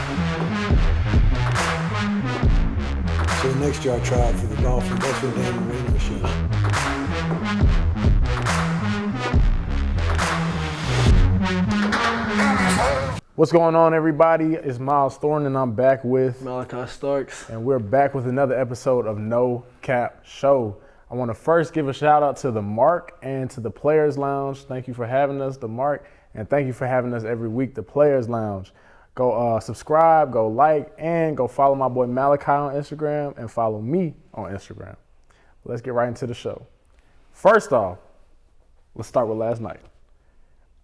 So next year I try out for the Dolphins. That's your damn radio show. What's going on, everybody? It's Miles Thornton, and I'm back with Malaki Starks. And we're back with another episode of No Cap Show. I want to first give a shout out to the Mark and to the Players Lounge. Thank you for having us, the Mark, and thank you for having us every week, the Players Lounge. Go subscribe, go like, and go follow my boy Malaki on Instagram and follow me on Instagram. Let's get right into the show. First off, let's start with last night.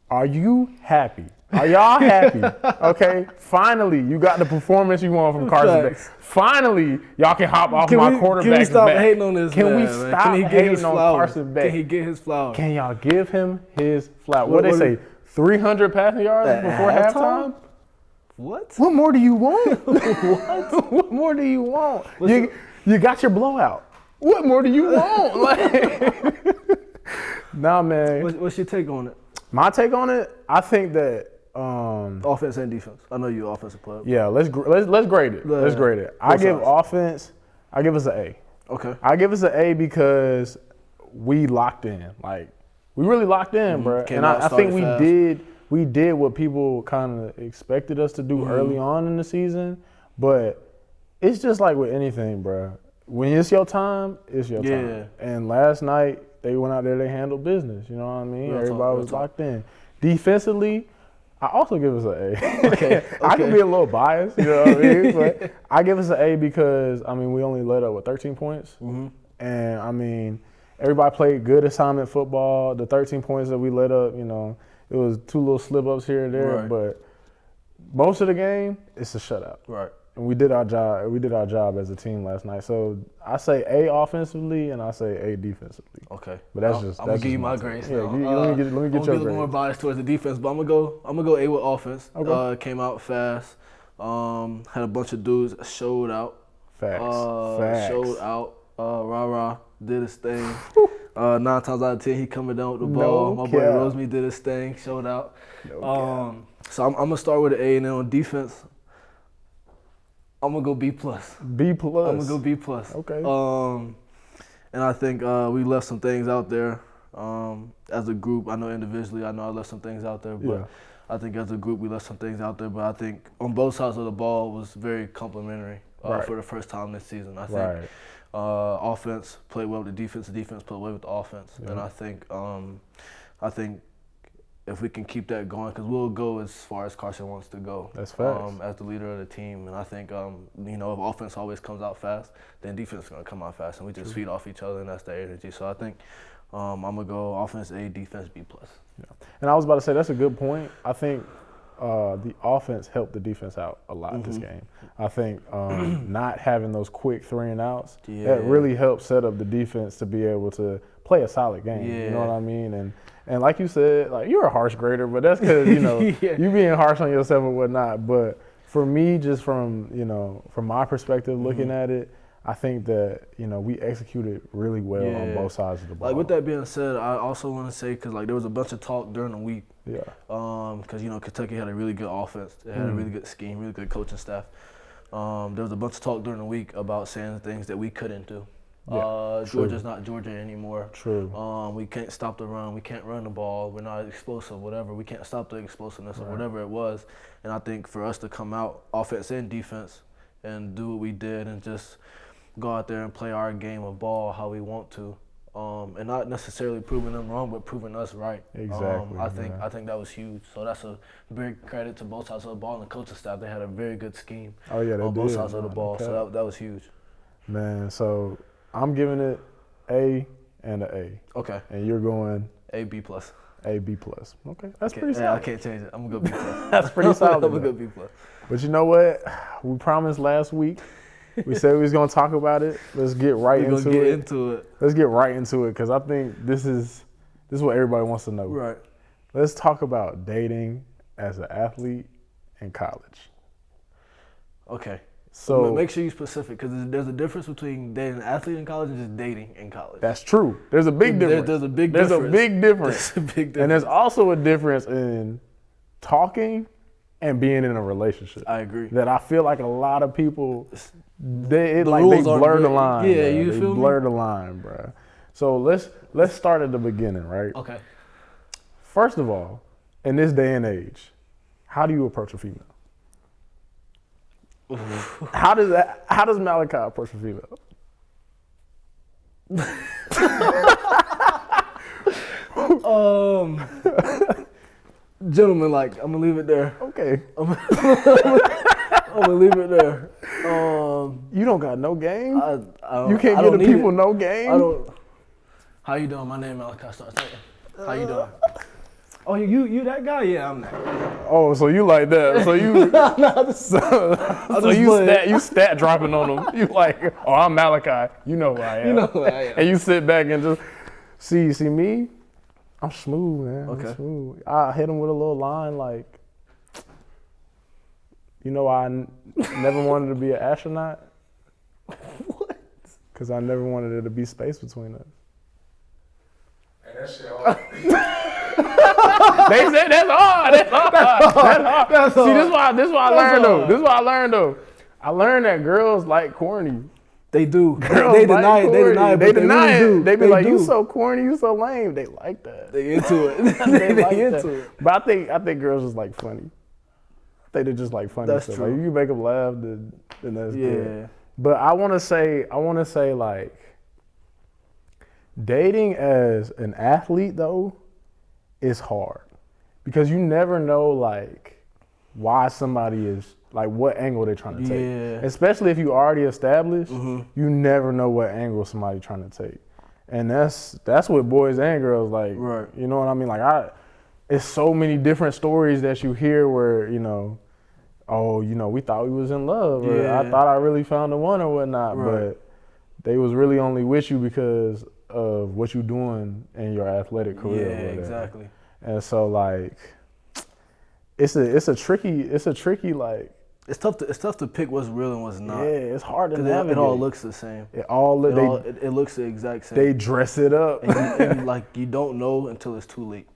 Are you happy? Are y'all happy? Okay, finally, you got the performance you want from Carson Beck. Finally, y'all can hop off my quarterback. Can we stop back. hating on this Can man, we man? stop Can he get hating his on flowers? Carson Beck? Can he get his flowers? Can y'all give him his flowers? What they say? 300 passing yards before halftime? What? What more do you want? What? What more do you want? You got your blowout. What more do you want? Like, nah, man. What's your take on it? My take on it, I think that Offense and defense. I know you're an offensive player. yeah, let's grade it. Let's grade it. I give offense. I give us an A. Okay. I give us an A because we locked in. Like, we really locked in, bro. And I think we did what people kind of expected us to do early on in the season. But it's just like with anything, bro. When it's your time, it's your time. And last night, they went out there, they handled business. You know what I mean? Everybody was locked in. Defensively, I also give us an A. Okay. I can be a little biased, you know what I mean? But I give us an A because, I mean, we only let up, 13 points? And, I mean, everybody played good assignment football. The 13 points that we let up, you know, it was two little slip-ups here and there. Right. But most of the game, it's a shutout. Right. And we did our job. We did our job as a team last night. So I say A offensively, and I say A defensively. Okay. But I'm gonna give you my grades. Yeah, let me get your grades. I'm a little more biased towards the defense, but I'm gonna go A with offense. Okay. Came out fast. Had a bunch of dudes showed out. Facts. Showed out. Rah did his thing. 9 times out of 10, he coming down with the ball. My boy Rosemy did his thing. Showed out. So I'm gonna start with an A, and then on defense, I'm gonna go B+. B+. I'm gonna go B+. Okay. And I think we left some things out there as a group. I know individually, I left some things out there, but I think as a group we left some things out there. But I think on both sides of the ball was very complimentary for the first time this season. I think offense played well with the defense played well with the offense, and I think if we can keep that going, because we'll go as far as Carson wants to go. That's facts. As the leader of the team. And I think, if offense always comes out fast, then defense is going to come out fast. And we just feed off each other, and that's the energy. So I think I'm going to go offense A, defense B+. Yeah. And I was about to say, that's a good point. I think the offense helped the defense out a lot this game. I think not having those quick 3-and-outs, that really helped set up the defense to be able to play a solid game. You know what I mean? And like you said, like, you're a harsh grader, but that's because, you being harsh on yourself and whatnot. But for me, just from my perspective looking at it, I think that, we executed really well on both sides of the ball. Like, with that being said, I also want to say, because, like, there was a bunch of talk during the week. Yeah. Because, Kentucky had a really good offense. They had a really good scheme, really good coaching staff. There was a bunch of talk during the week about saying things that we couldn't do. Georgia's not Georgia anymore. True. We can't stop the run. We can't run the ball. We're not explosive, whatever. We can't stop the explosiveness or whatever it was. And I think for us to come out, offense and defense, and do what we did and just go out there and play our game of ball how we want to, and not necessarily proving them wrong, but proving us right. Exactly. I think that was huge. So that's a big credit to both sides of the ball and the coaching staff. They had a very good scheme on both sides of the ball. Okay. So that was huge. Man, so I'm giving it A and an A. Okay. And you're going A, B+. A, B+. Okay, that's pretty solid. I can't change it. I'm going to go B+. That's pretty solid. I'm going to go B+. But you know what? We promised last week. We said we was going to talk about it. Let's get right into it. Let's get right into it, because I think this is what everybody wants to know. Right. Let's talk about dating as an athlete in college. Okay. So make sure you're specific, because there's a difference between dating an athlete in college and just dating in college. That's true. There's a big difference. There's a big difference. And there's also a difference in talking and being in a relationship. I agree. That I feel like a lot of people, they rules aren't blur the good. line. Yeah, bro. you they feel me? blur the line, bro. So let's start at the beginning, right? Okay. First of all, in this day and age, how do you approach a female? How does Malaki approach a female? Gentlemen, like, I'm gonna leave it there. Okay. I'm gonna leave it there. You don't got no game? You can't I give don't the need people it. no game? I don't. How you doing? My name is Malaki. Start talking. How you doing? Oh, you that guy? Yeah, I'm that guy. Oh, so you like that? So you you stat dropping on them. You like, oh, I'm Malaki. You know who I am. You know who I am. And you sit back and just see me. I'm smooth, man. Okay. I'm smooth. I hit him with a little line like, you know, I never wanted to be an astronaut. What? Because I never wanted there to be space between us. And that shit all. They said that's hard. That's hard. That's hard. See, this is why I learned though. This is what I learned though. I learned that girls like corny. They do. Girls They deny it. They deny it. They But they deny really it. do. They be like, do. "You so corny. You so lame." They like that. They into it. They like They that. into it. But I think girls just like funny. I think they just like funny That's stuff. true. Like, if you make them laugh, then that's Yeah. good. But I want to say like, dating as an athlete though is hard because you never know like why somebody is like what angle they're trying to take. Yeah. Especially if you already established, Mhm. you never know what angle somebody's trying to take. And that's with boys and girls, like, Right. you know what I mean? Like it's so many different stories that you hear where, you know, oh, you know, we thought we was in love, or I Yeah. thought I really found the one or whatnot, Right. but they was really only with you because of what you doing in your athletic career. Yeah, or whatever. exactly. And so like, it's a tricky like. It's tough to pick what's real and what's not. Yeah, it's hard to Because navigate. it all looks the same. It Looks the exact same. they dress it up and like you don't know until it's too late.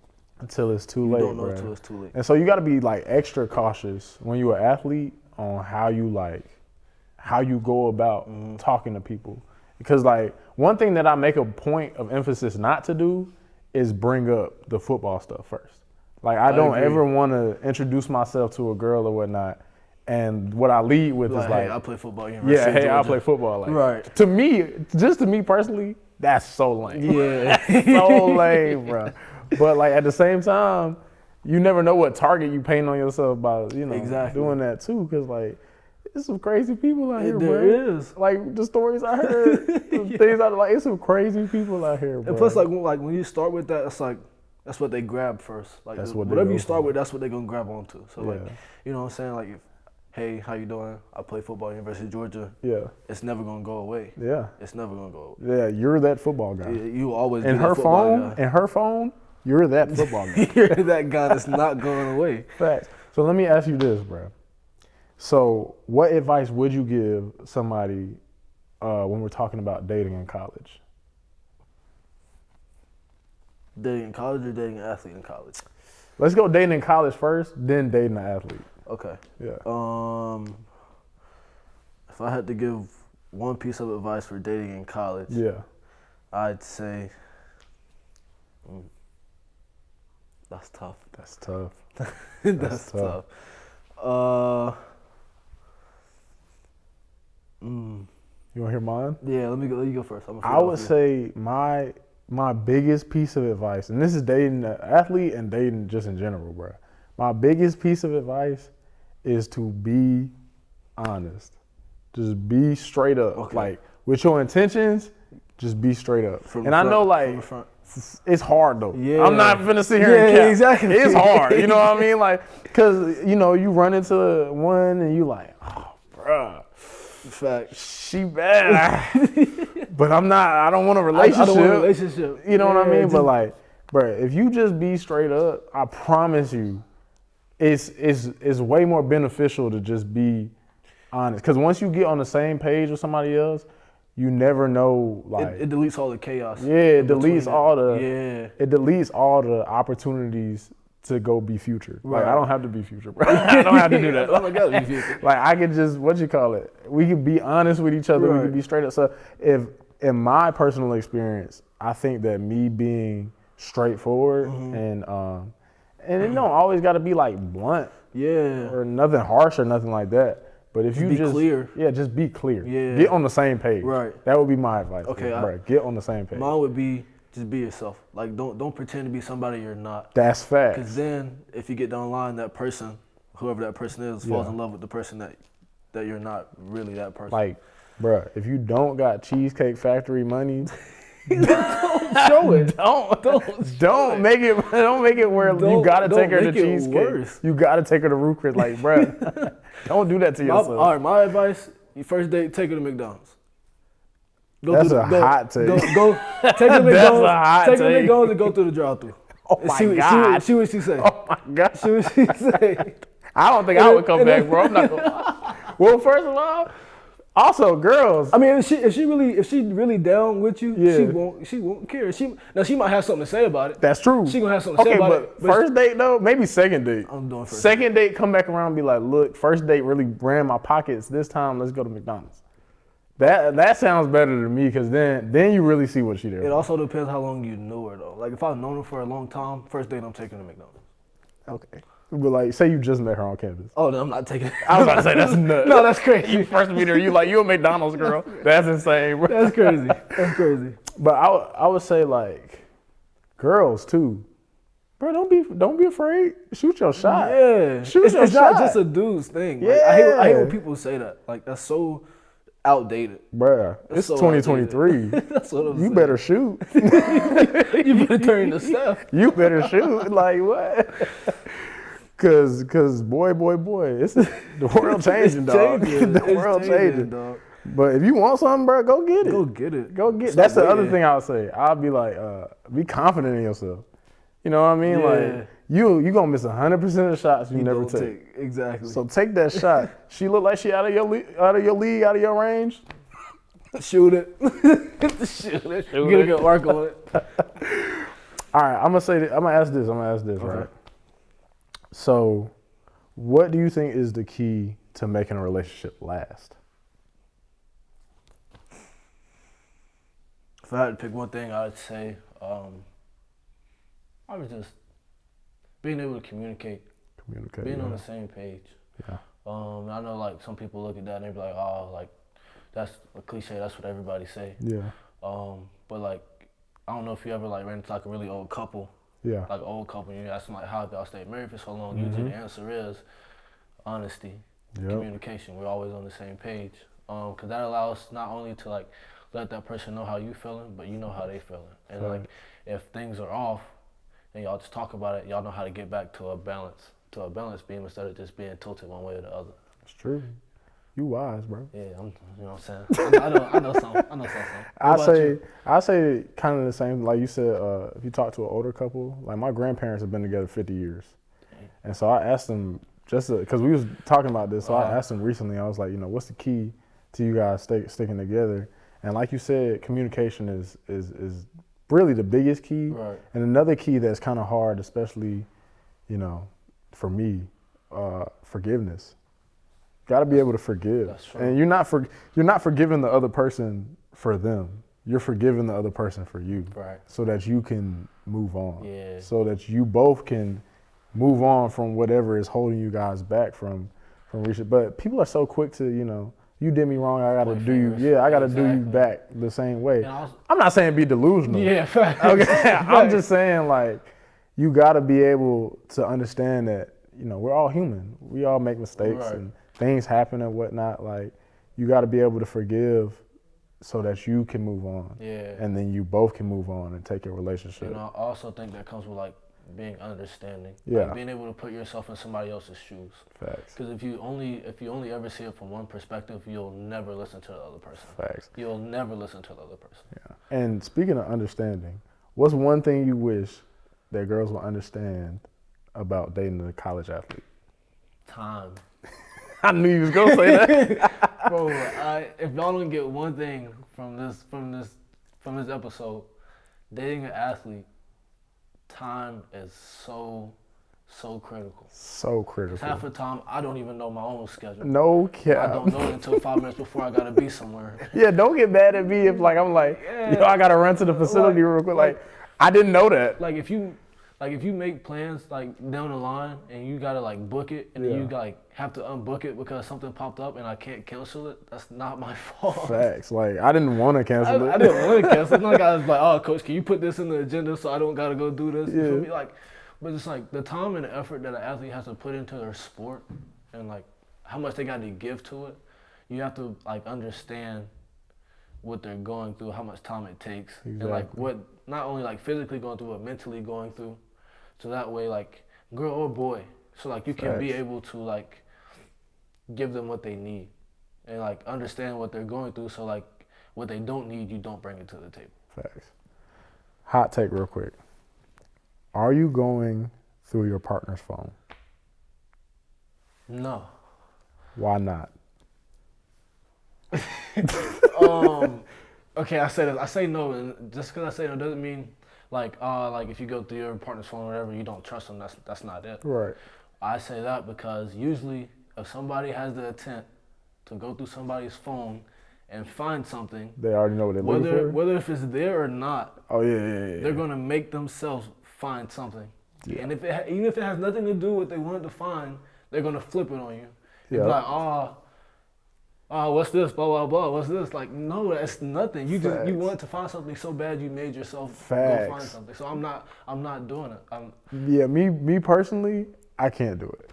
until it's too You late. don't know bruh. until it's too late. And so you got to be like extra cautious when you're an athlete on how you go about talking to people. Because like one thing that I make a point of emphasis not to do is bring up the football stuff first. Like I don't agree. ever want to introduce myself to a girl or whatnot. And what I lead with is like, hey, I play football. University yeah, of hey, I Georgia. play football. Like, Right. To me, just to me personally, that's so lame. Yeah. So lame, bro. But like at the same time, you never know what target you paint on yourself by, you know, Exactly. doing that too. Cause like, there's some crazy people out here, There bro. is. Like the stories I heard, the things I like, it's some crazy people out here, bro. And plus, like when you start with that, it's like that's what they grab first. Like That's what they whatever go you start for. with, that's what they're gonna grab onto. So like, Yeah. you know what I'm saying? Like, hey, how you doing? I play football at University of Georgia. Yeah, It's never gonna go away. yeah, It's never gonna go away. yeah. You're that football guy. You will always In be her that football phone, guy. in her phone, you're that football guy. You're that guy that's not going away. Facts. So let me ask you this, bro. So what advice would you give somebody when we're talking about dating in college? Dating in college or dating an athlete in college? Let's go dating in college first, then dating an athlete. Okay. Yeah. If I had to give one piece of advice for dating in college, Yeah. I'd say that's tough. That's tough. That's tough. tough. You want to hear mine? Yeah, let you go first. I would say my biggest piece of advice, and this is dating an athlete and dating just in general, bro. My biggest piece of advice is to be honest. Just be straight up. Okay. Like with your intentions, just be straight up. From And the I front, know from like the front. it's hard though. Yeah. I'm not finna sit here and Yeah, cap. exactly. It's hard. You know what I mean? Like, cause you know you run into one and you like, oh, bruh. Facts. She bad, but I'm not. I don't want a relationship. I don't want a relationship. You know what I Yeah, mean? But like, bro, if you just be straight up, I promise you, it's way more beneficial to just be honest. Because once you get on the same page with somebody else, you never know. Like, it deletes all the chaos. yeah, it in between deletes all the. Yeah. It deletes all the opportunities to go be Future. Right. Like I don't have to be Future, bro. I don't have to do that. I don't gotta be Future. Like I could just we can be honest with each other. Right. We can be straight up. So if in my personal experience, I think that me being straightforward and it don't always got to be like blunt Yeah. or nothing harsh or nothing like that. But if you be just clear. yeah, just be clear. Yeah. Get on the same page. Right. That would be my advice. Okay, bro. Get on the same page. Mine would be just be yourself. Like don't pretend to be somebody you're not. That's facts. Because then if you get down the line, that person, whoever that person is, falls in love with the person that you're not really that person. Like, bruh, if you don't got Cheesecake Factory money, don't show it. don't make it where you gotta take her to make it cheesecake. worse. You gotta take her to Ruth Chris. Like, bruh, don't do that to yourself. All right, my advice: your first date, take her to McDonald's. That's a hot take. Go take her to McDonald's. That's a hot take her to take. McDonald's and go through the drive-thru. Oh And my see God. See what she say. Oh my God. See what she say. I don't think I would come back, bro. I'm not gonna. Well, first of all, also girls. I mean, if she really down with you, Yeah. she won't care. She might have something to say about it. That's true. She gonna have something to say about it. But first date though, maybe second date. I'm doing first Second date, come back around and be like, look, first date really ran my pockets. This time, let's go to McDonald's. That sounds better to me because then you really see what she there. It also depends how long you know her though. Like if I've known her for a long time, first date I'm taking her to McDonald's. Okay. But like, say you just met her on campus. Oh no, I'm not taking. I was about to say that's nuts. No, that's crazy. You first meet her, you a McDonald's girl. That's insane, bro. That's crazy. That's crazy. But I would say like, girls too, bro. Don't be afraid. Shoot your shot. Yeah, Shoot your it's shot. not just a dude's thing. Like, Yeah. I hate when people say that. Like that's so outdated. Bruh, it's so 2023. That's what I'm You saying. better shoot. You better turn to stuff. You better shoot. Like what? Cause boy, it's the world changing, dog. The world changing. dog. But if you want something, bro, go get it. Go get it. Go get it. Stop That's the other waiting. thing I would say. I'll be like, be confident in yourself. You know what I mean? Yeah. Like you gonna miss 100% of the shots you never Don't take. Exactly. So take that shot. She look like she out of your league, out of your range. shoot it. Shoot it. Get a good mark on it. All right, I'm gonna ask this, right? So, what do you think is the key to making a relationship last? If I had to pick one thing, I would say I was just being able to communicate, being on the same page. Yeah. I know like some people look at that and they be like, oh, like that's a cliche. That's what everybody say. Yeah. But like, I don't know if you ever like ran into like a really old couple. Yeah. Like an old couple, and you ask them like, how have y'all stayed married for so long? Usually the answer is honesty, communication. We're always on the same page. Cause that allows not only to like let that person know how you feeling, but you know how they feeling. And like, if things are off, and y'all just talk about it, y'all know how to get back to a balance beam instead of just being tilted one way or the other. It's true. You wise, bro. Yeah, you know what I'm saying? I know something. I say kind of the same. Like you said, if you talk to an older couple, like my grandparents have been together 50 years. And so I asked them, just because we was talking about this, so I asked them recently, I was like, what's the key to you guys sticking together? And like you said, communication is really the biggest key. Right. And another key that's kind of hard, especially, for me, forgiveness. Got to be able to forgive. That's true. And you're not forgiving the other person for them. You're forgiving the other person for you. Right. So that you can move on. Yeah. So that you both can move on from whatever is holding you guys back from reaching. But people are so quick to, you did me wrong, I got to do you. Yeah, I got to do you back the same way. I'm not saying be delusional. Yeah, fact. Okay. I'm just saying like you got to be able to understand that, we're all human. We all make mistakes and things happen and whatnot. Like you got to be able to forgive so that you can move on. Yeah. And then you both can move on and take your relationship. And I also think that comes with like being understanding. Yeah. Like being able to put yourself in somebody else's shoes. Facts. Because if you only ever see it from one perspective, you'll never listen to the other person. Facts. You'll never listen to the other person. Yeah. And speaking of understanding, what's one thing you wish that girls will understand about dating a college athlete? Time. I knew you was gonna say that. Bro, if y'all don't get one thing from this episode, dating an athlete, time is so so critical. So critical. Half the time, I don't even know my own schedule. No cap. I don't know it until 5 minutes before I gotta be somewhere. Yeah, don't get mad at me if like I'm like, yo, I gotta run to the facility real quick. Like, I didn't know that. Like if you make plans like down the line and you gotta like book it and then you like have to unbook it because something popped up and I can't cancel it, that's not my fault. Facts. Like I didn't want to cancel it. I didn't want to cancel it. Like I was like, oh coach, can you put this in the agenda so I don't gotta go do this? You feel me? Like, but it's like the time and the effort that an athlete has to put into their sport and like how much they got to give to it. You have to like understand what they're going through, how much time it takes, and like what not only like physically going through but mentally going through. So that way, like girl or boy, so like you can be able to like give them what they need and like understand what they're going through. So like what they don't need, you don't bring it to the table. Facts. Hot take real quick. Are you going through your partner's phone? No. Why not? Okay, I say this. I say no, and just because I say no doesn't mean like if you go through your partner's phone or whatever, you don't trust them. That's not it. Right. I say that because usually if somebody has the intent to go through somebody's phone and find something, they already know what they're looking for. Whether if it's there or not, they're gonna make themselves find something. Yeah. And even if it has nothing to do with what they wanted to find, they're gonna flip it on you. Be like, what's this? Blah blah blah. What's this? Like, no, that's nothing. You just you wanted to find something so bad you made yourself go find something. So I'm not doing it. Me personally, I can't do it.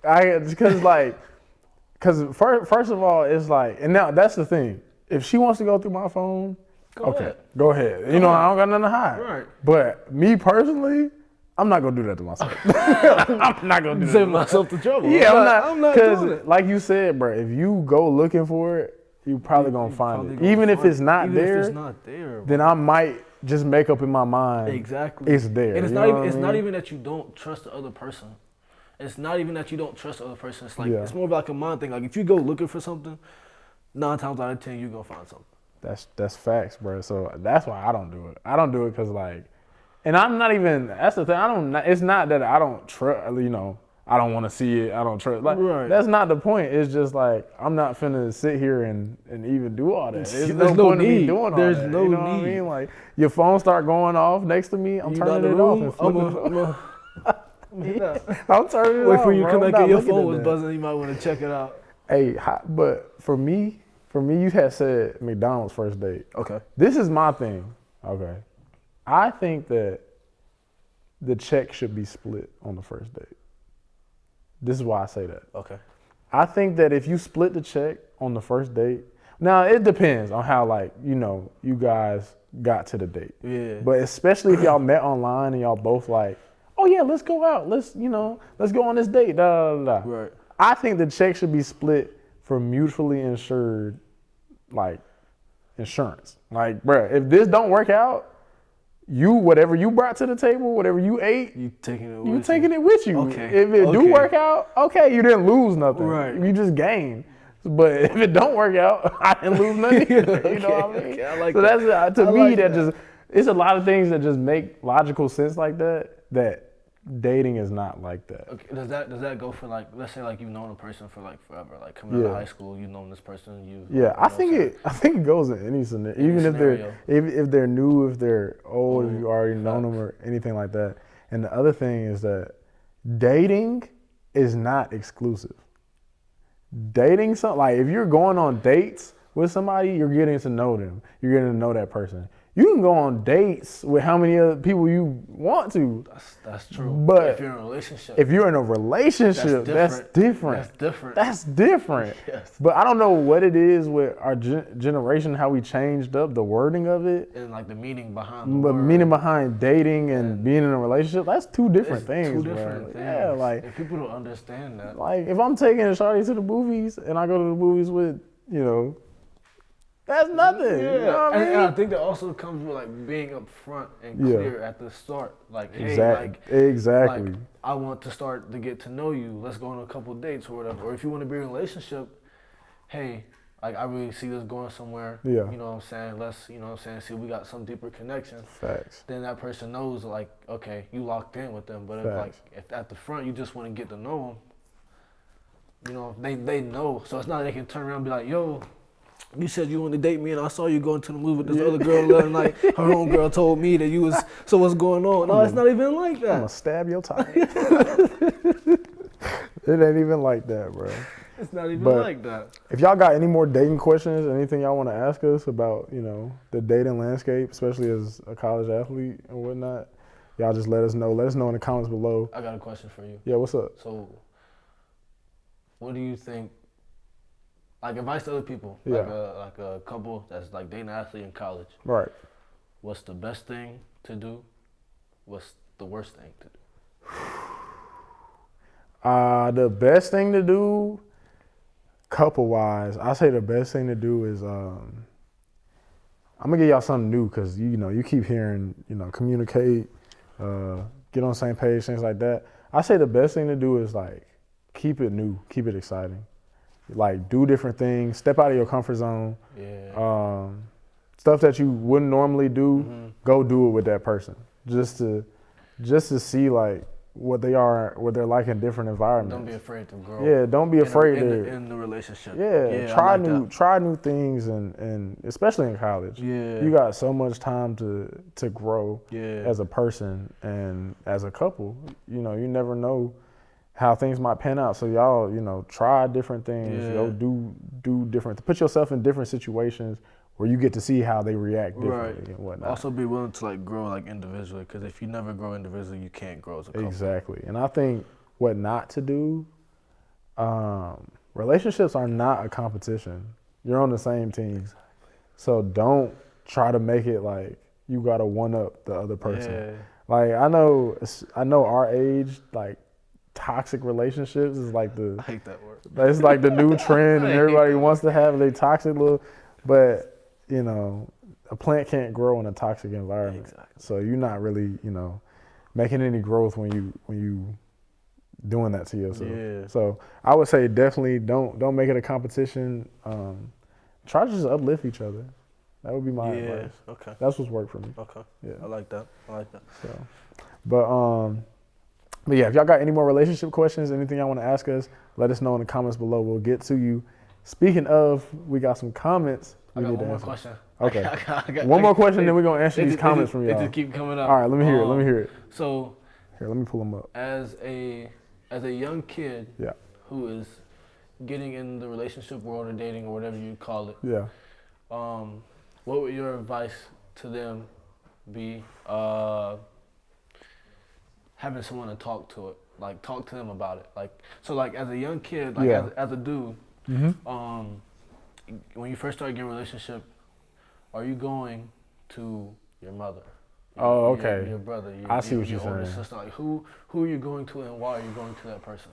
Because first of all, it's like, and now that's the thing. If she wants to go through my phone, go ahead. I don't got nothing to hide. Right. But me personally, I'm not gonna do that to myself. I'm not gonna do that. Save myself the trouble. Yeah, I'm not doing it. Like you said, bro, if you go looking for it, you probably gonna find it. Even if it's not there, then I might just make up in my mind. Exactly. It's there. And it's not even that you don't trust the other person. It's not even that you don't trust the other person. It's like it's more of like a mind thing. Like if you go looking for something, 9 times out of 10 you gonna find something. That's facts, bro. So that's why I don't do it. I don't do it because like, and I'm not even. That's the thing. It's not that I don't trust. I don't want to see it. I don't trust. Like that's not the point. It's just like I'm not finna sit here and even do all that. There's no point in me doing all that. There's no need. What I mean? Like your phone start going off next to me, I'm turning it off. I'm turning it off. Wait for you to come back and your phone was buzzing. You might want to check it out. Hey, but for me, you had said McDonald's first date. Okay. This is my thing. Okay. I think that the check should be split on the first date. This is why I say that. Okay. I think that if you split the check on the first date, now it depends on how you guys got to the date. Yeah. But especially if y'all met online and y'all both like, oh yeah, let's go out. Let's go on this date. Right. I think the check should be split for mutually insured, like, insurance. Like, bruh, if this don't work out, whatever you brought to the table, whatever you ate, you taking it with you. Okay. If it do work out, okay, you didn't lose nothing. Right. You just gained. But if it don't work out, I didn't lose nothing either. You know what I mean? Okay, I like so that. That's to me that just it's a lot of things that just make logical sense like that. That dating is not like that. Okay. Does that go for like, let's say like you've known a person for like forever, like coming out of high school, you've known this person, I think it goes in any scenario. Even if they're new, if they're old, if you already known them or anything like that. And the other thing is that dating is not exclusive. Dating like if you're going on dates with somebody, you're getting to know them. You're getting to know that person. You can go on dates with how many other people you want to. That's true. But if you're in a relationship, that's different. Yes. But I don't know what it is with our generation, how we changed up the wording of it. And like the meaning behind meaning behind dating and being in a relationship, that's two different things. Two different things. Yeah, like if people don't understand that. Like if I'm taking a shawty to the movies and I go to the movies with, that's nothing. Yeah. You know what I mean? And I think that also comes with like being upfront and clear at the start. Like, hey, exactly. Like, I want to start to get to know you. Let's go on a couple dates or whatever. Or if you want to be in a relationship, hey, like I really see this going somewhere. Yeah. You know what I'm saying? Let's, you know what I'm saying, see we got some deeper connection. Facts. Then that person knows, like, okay, you locked in with them. But if, Facts. like, if at the front you just want to get to know them, you know, they know. So it's not like they can turn around and be like, yo, you said you wanted to date me and I saw you going to the movie with this other girl the other night. Her homegirl told me that you was, so what's going on? No, it's not even like I'm that. gonna stab your tire. It ain't even like that, bro. It's not even But like that. if y'all got any more dating questions, anything y'all want to ask us about, you know, the dating landscape, especially as a college athlete and whatnot, y'all just let us know. Let us know in the comments below. I got a question for you. Yeah, what's up? So, what do you think? Like advice to other people, Yeah. like a couple that's like dating an athlete in college. Right. What's the best thing to do? What's the worst thing to do? The best thing to do, couple-wise, I say the best thing to do is, I'm gonna give y'all something new because you know you keep hearing, you know, communicate, get on the same page, things like that. I say the best thing to do is like keep it new, keep it exciting, like do different things, step out of your comfort zone. Yeah. Stuff that you wouldn't normally do, go do it with that person, just to see like what they are, what they're like in different environments. Don't be afraid to grow. Yeah, don't be afraid in the relationship. Yeah, try new things, and especially in college. Yeah. You got so much time to grow Yeah. as a person and as a couple. You know, you never know how things might pan out. So y'all, you know, try different things. Yeah. Go do different. Put yourself in different situations where you get to see how they react differently and whatnot. Also, be willing to like grow like individually, because if you never grow individually, you can't grow as a couple. Exactly. And I think what not to do, relationships are not a competition. You're on the same team. Exactly. So don't try to make it like you got to one up the other person. Yeah. Like I know our age, like toxic relationships is like I hate that word. it's like the new trend and everybody wants to have a toxic little, but you know, a plant can't grow in a toxic environment. Exactly. So you're not really, you know, making any growth when you doing that to yourself. Yeah. So I would say definitely don't make it a competition. Try to just uplift each other. That would be my advice. Okay. That's what's worked for me. Okay. Yeah. I like that. So, but yeah, if y'all got any more relationship questions, anything y'all want to ask us, let us know in the comments below. We'll get to you. Speaking of, we got some comments. I got one more question. Okay. I got One more question, then we're going to answer these comments from y'all. They just keep coming up. All right, let me hear it. So, Here, let me pull them up. as a young kid Yeah. who is getting in the relationship world or dating or whatever you call it, Yeah. what would your advice to them be? Having someone to talk to it, like talk to them about it. Like, so like as a young kid, like Yeah. as a dude, Mm-hmm. when you first start getting a relationship, are you going to your mother? Oh, okay. Your brother. I see what you're your older saying. sister. Like who are you going to and why are you going to that person?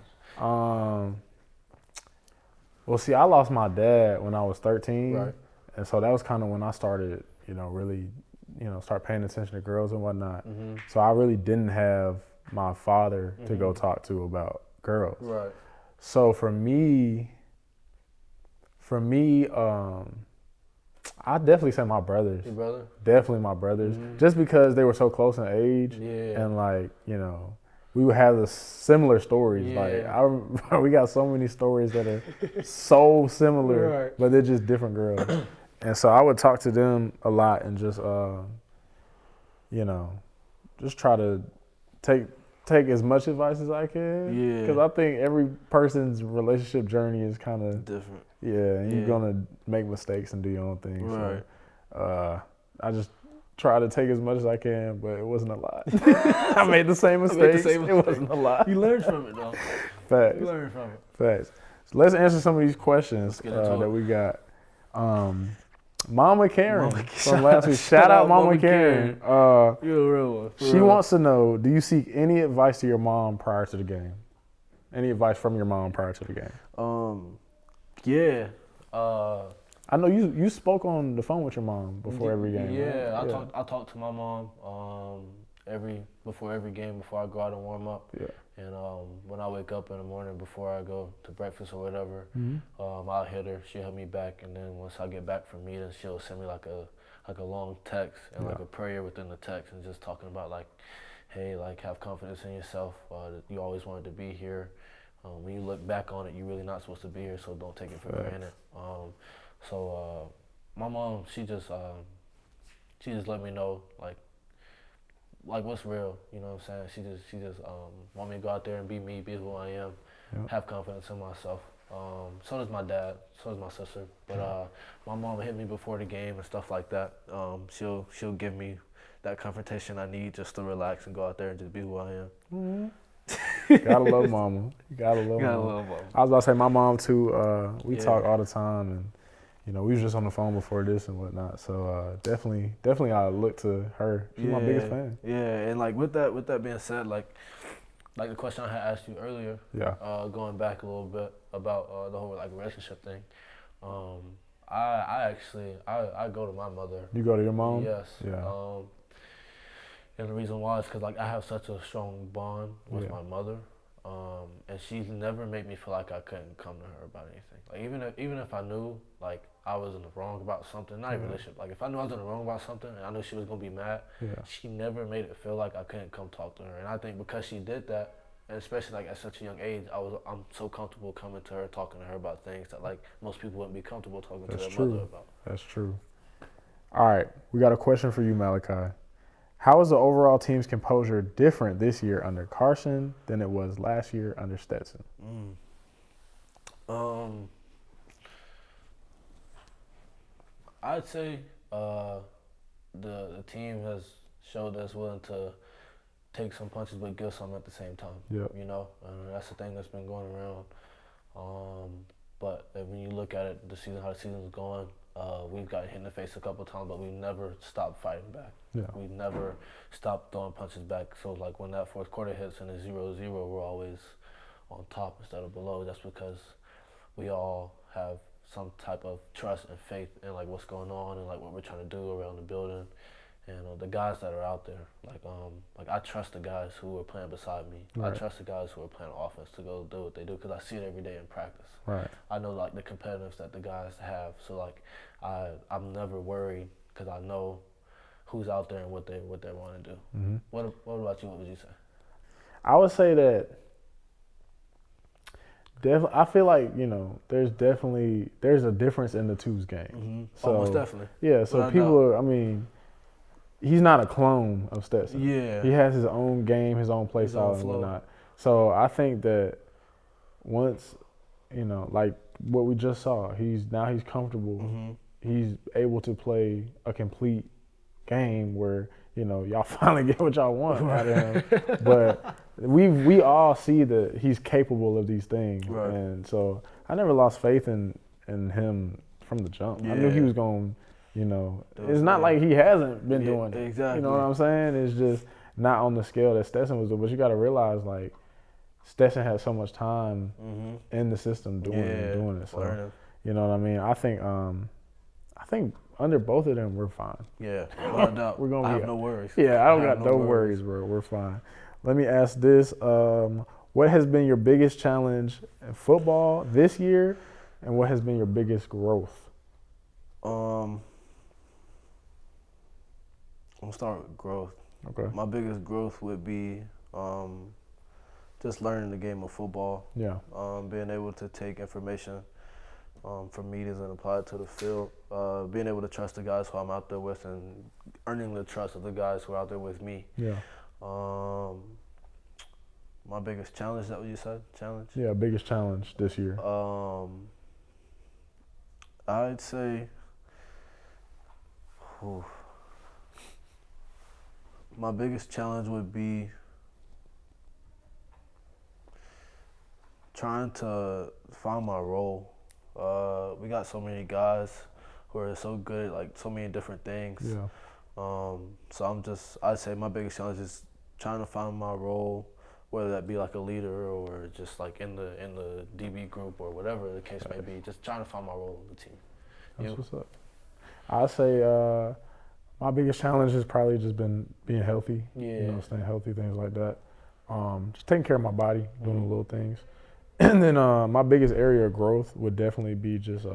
Well, see, I lost my dad when I was 13. Right. And so that was kind of when I started, you know, really, you know, start paying attention to girls and whatnot. Mm-hmm. So I really didn't have my father to go talk to about girls. Right. So for me, I definitely say my brothers. Your brother? Definitely my brothers. Mm-hmm. Just because they were so close in age. Yeah. And like, you know, we would have the similar stories. Yeah. Like we got so many stories that are so similar, Right. but they're just different girls. And so I would talk to them a lot and just, you know, just try to take as much advice as I can. Yeah. Because I think every person's relationship journey is kind of Different. yeah, and you're gonna make mistakes and do your own thing. Right. So, I just try to take as much as I can, but it wasn't a lot. I made the same mistakes. It wasn't a lot. You learned from it though. Facts. You learned from it. Facts. So let's answer some of these questions get into that it. we got. Mama Karen from Mama- last week. Shout out Mama Karen. You're a real one. for She real. wants to know, do you seek any advice to your mom prior to the game? Any advice from your mom prior to the game? Yeah. I know you spoke on the phone with your mom before every game. Yeah, right? I talked to my mom before every game, before I go out and warm up. Yeah. And when I wake up in the morning before I go to breakfast or whatever, I'll hit her. She'll hit me back, and then once I get back from meetings, she'll send me like a long text and like a prayer within the text, and just talking about like, hey, like have confidence in yourself. You always wanted to be here. When you look back on it, you're really not supposed to be here, so don't take it for granted. My mom, she just let me know like what's real, you know what I'm saying? She just want me to go out there and be me, be who I am, have confidence in myself. So does my dad, so does my sister. But my mom hit me before the game and stuff like that. She'll give me that confrontation I need just to relax and go out there and just be who I am. Gotta love mama. Gotta love mama. I was about to say my mom too. We talk all the time, and you know we was just on the phone before this and whatnot. So definitely, I look to her. She's my biggest fan. Yeah, and like with that being said, like the question I had asked you earlier. Yeah. Going back a little bit about the whole like relationship thing. I go to my mother. You go to your mom? Yes. Yeah. And the reason why is because like I have such a strong bond with my mother, and she's never made me feel like I couldn't come to her about anything. Like even if I knew like I was in the wrong about something, not even relationship. Like if I knew I was in the wrong about something and I knew she was gonna be mad, she never made it feel like I couldn't come talk to her. And I think because she did that, and especially like at such a young age, I'm so comfortable coming to her, talking to her about things that like most people wouldn't be comfortable talking to their mother about. That's true. All right, we got a question for you, Malaki. How is the overall team's composure different this year under Carson than it was last year under Stetson? I'd say the team has showed that it's willing to take some punches but give some at the same time. Yep. You know, that's the thing that's been going around. But when you look at it, how the season's going, we've got hit in the face a couple of times, but we've never stopped fighting back. Yeah. We've never stopped throwing punches back. So like when that fourth quarter hits and it's 0-0, we're always on top instead of below. That's because we all have some type of trust and faith in like what's going on and like what we're trying to do around the building. And the guys that are out there, like I trust the guys who are playing beside me. Right. I trust the guys who are playing offense to go do what they do because I see it every day in practice. Right. I know like the competitiveness that the guys have, so like I'm never worried because I know who's out there and what they want to do. Mm-hmm. What about you? What would you say? I would say that I feel like there's a difference in the two's game. Mm-hmm. So, most definitely. Yeah. So people are. I mean, he's not a clone of Stetson. Yeah. He has his own game, his own play style and whatnot. So I think that once, like what we just saw, he's comfortable. Mm-hmm. He's able to play a complete game where, y'all finally get what y'all want out of him. But we all see that he's capable of these things. Right. And so I never lost faith in him from the jump. Yeah. I knew he was going it's not like he hasn't been doing it. Exactly. You know what I'm saying? It's just not on the scale that Stetson was doing. But you got to realize, like, Stetson had so much time in the system doing it. So, you know what I mean? I think under both of them, we're fine. Yeah, without doubt. I have no worries. Yeah, I don't got no worries, bro. We're fine. Let me ask this. What has been your biggest challenge in football this year, and what has been your biggest growth? I'm gonna start with growth. Okay. My biggest growth would be just learning the game of football. Yeah. Being able to take information from meetings and apply it to the field. Being able to trust the guys who I'm out there with and earning the trust of the guys who are out there with me. Yeah. My biggest challenge, is that what you said? Challenge? Yeah, biggest challenge this year. I'd say my biggest challenge would be trying to find my role. We got so many guys who are so good at like so many different things. Yeah. So I'd say my biggest challenge is trying to find my role, whether that be like a leader or just like in the DB group or whatever the case may be. Just trying to find my role in the team. That's what's up. I'd say My biggest challenge has probably just been being healthy. Yeah. You know, staying healthy, things like that. Just taking care of my body, doing the little things. And then my biggest area of growth would definitely be just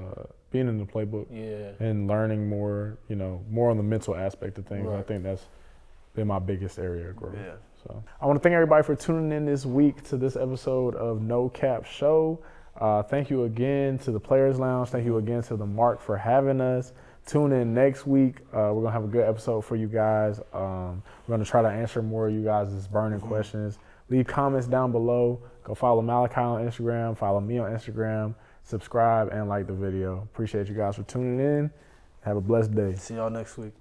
being in the playbook and learning more, you know, more on the mental aspect of things. Right. I think that's been my biggest area of growth. Yeah. So I want to thank everybody for tuning in this week to this episode of No Cap Show. Thank you again to the Players Lounge. Thank you again to the Mark for having us. Tune in next week. We're going to have a good episode for you guys. We're going to try to answer more of you guys' burning questions. Leave comments down below. Go follow Malaki on Instagram. Follow me on Instagram. Subscribe and like the video. Appreciate you guys for tuning in. Have a blessed day. See y'all next week.